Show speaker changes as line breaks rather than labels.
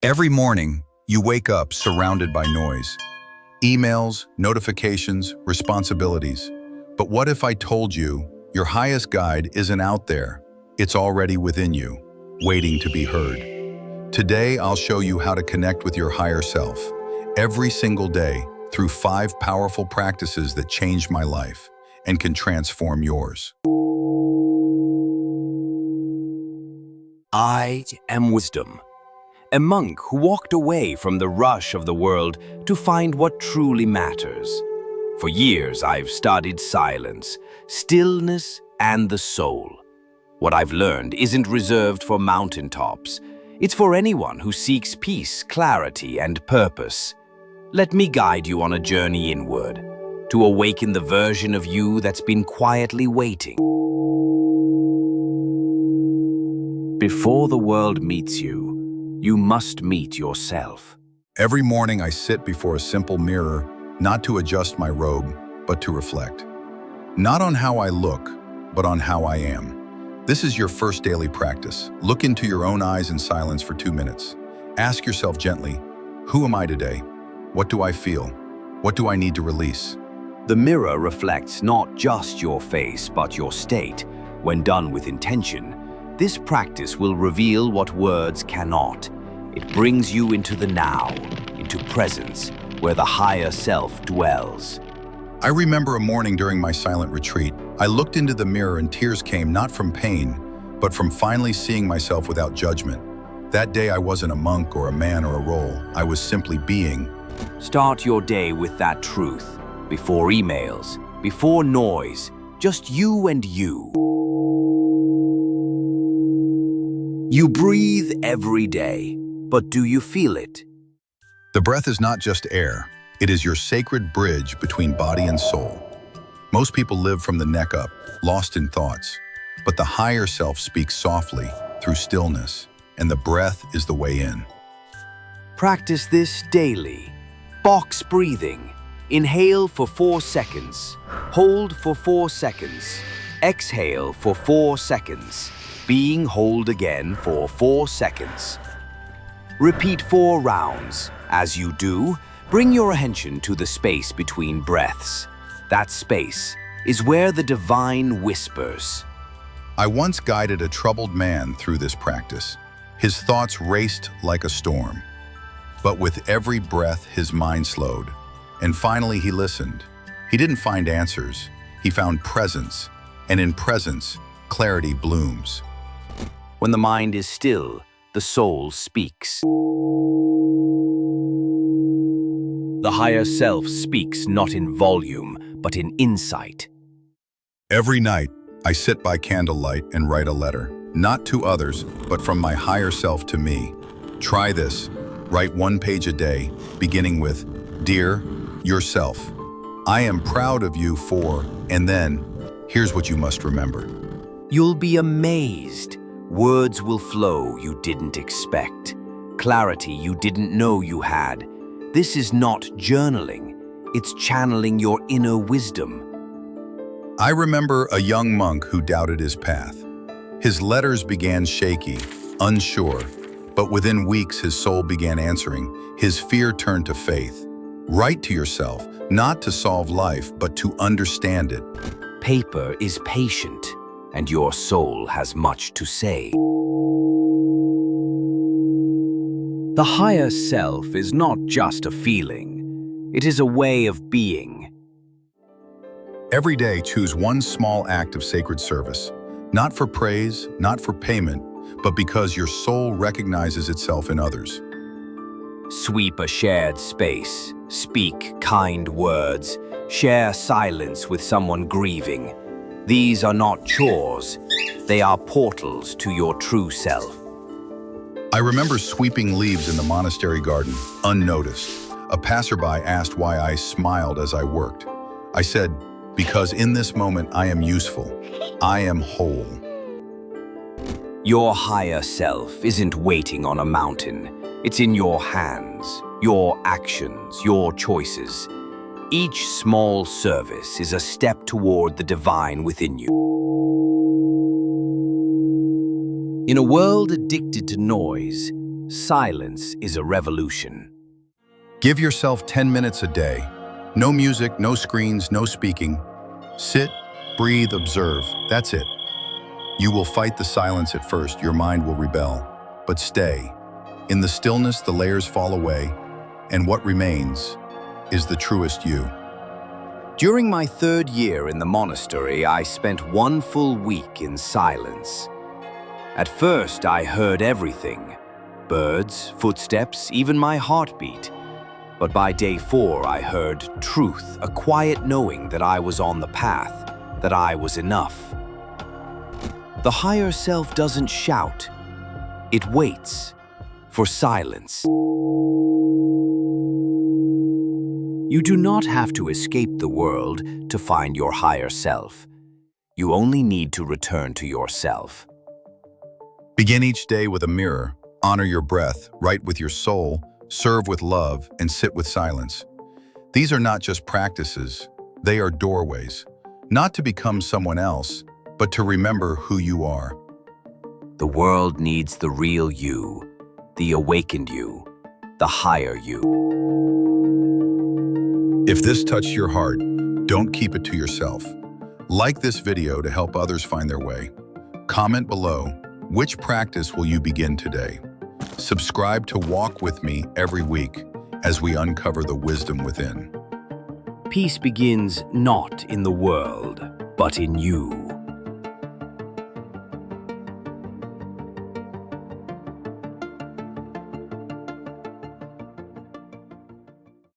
Every morning, you wake up surrounded by noise. Emails, notifications, responsibilities. But what if I told you your highest guide isn't out there? It's already within you, waiting to be heard. Today, I'll show you how to connect with your higher self every single day through 5 powerful practices that changed my life and can transform yours.
I am wisdom, a monk who walked away from the rush of the world to find what truly matters. For years, I've studied silence, stillness, and the soul. What I've learned isn't reserved for mountaintops. It's for anyone who seeks peace, clarity, and purpose. Let me guide you on a journey inward, to awaken the version of you that's been quietly waiting. Before the world meets you, you must meet yourself.
Every morning, I sit before a simple mirror, not to adjust my robe, but to reflect. Not on how I look, but on how I am. This is your first daily practice. Look into your own eyes in silence for 2 minutes. Ask yourself gently, who am I today? What do I feel? What do I need to release?
The mirror reflects not just your face, but your state. When done with intention, this practice will reveal what words cannot. It brings you into the now, into presence, where the higher self dwells.
I remember a morning during my silent retreat. I looked into the mirror and tears came not from pain, but from finally seeing myself without judgment. That day I wasn't a monk or a man or a role. I was simply being.
Start your day with that truth. Before emails, before noise, just you and you. You breathe every day, but do you feel it?
The breath is not just air. It is your sacred bridge between body and soul. Most people live from the neck up, lost in thoughts. But the higher self speaks softly, through stillness, and the breath is the way in.
Practice this daily. Box breathing. Inhale for 4 seconds. Hold for 4 seconds. Exhale for 4 seconds. Being hold again for 4 seconds. Repeat 4 rounds. As you do, bring your attention to the space between breaths. That space is where the divine whispers.
I once guided a troubled man through this practice. His thoughts raced like a storm. But with every breath, his mind slowed. And finally, he listened. He didn't find answers. He found presence. And in presence, clarity blooms.
When the mind is still, the soul speaks. The higher self speaks not in volume, but in insight.
Every night, I sit by candlelight and write a letter, not to others, but from my higher self to me. Try this. Write 1 page a day, beginning with, Dear yourself, I am proud of you for, and then, here's what you must remember.
You'll be amazed. Words will flow you didn't expect. Clarity you didn't know you had. This is not journaling. It's channeling your inner wisdom.
I remember a young monk who doubted his path. His letters began shaky, unsure, but within weeks his soul began answering. His fear turned to faith. Write to yourself, not to solve life, but to understand it.
Paper is patient, and your soul has much to say. The higher self is not just a feeling. It is a way of being.
Every day, choose one small act of sacred service, not for praise, not for payment, but because your soul recognizes itself in others.
Sweep a shared space, speak kind words, share silence with someone grieving. These are not chores, they are portals to your true self.
I remember sweeping leaves in the monastery garden, unnoticed. A passerby asked why I smiled as I worked. I said, because in this moment I am useful. I am whole.
Your higher self isn't waiting on a mountain. It's in your hands, your actions, your choices. Each small service is a step toward the divine within you. In a world addicted to noise, Silence is a revolution.
Give yourself 10 minutes a day. No music, no screens, no speaking. Sit, breathe, observe. That's it. You will fight the silence at first, your mind will rebel. But stay. In the stillness, the layers fall away, and what remains is the truest you.
During my 3rd year in the monastery, I spent 1 full week in silence. At first, I heard everything. Birds, footsteps, even my heartbeat. But by day 4, I heard truth, a quiet knowing that I was on the path, that I was enough. The higher self doesn't shout. It waits for silence. You do not have to escape the world to find your higher self. You only need to return to yourself.
Begin each day with a mirror. Honor your breath, write with your soul, serve with love, and sit with silence. These are not just practices, they are doorways. Not to become someone else, but to remember who you are.
The world needs the real you, the awakened you, the higher you.
If this touched your heart, don't keep it to yourself. Like this video to help others find their way. Comment below, which practice will you begin today? Subscribe to walk with me every week as we uncover the wisdom within.
Peace begins not in the world, but in you.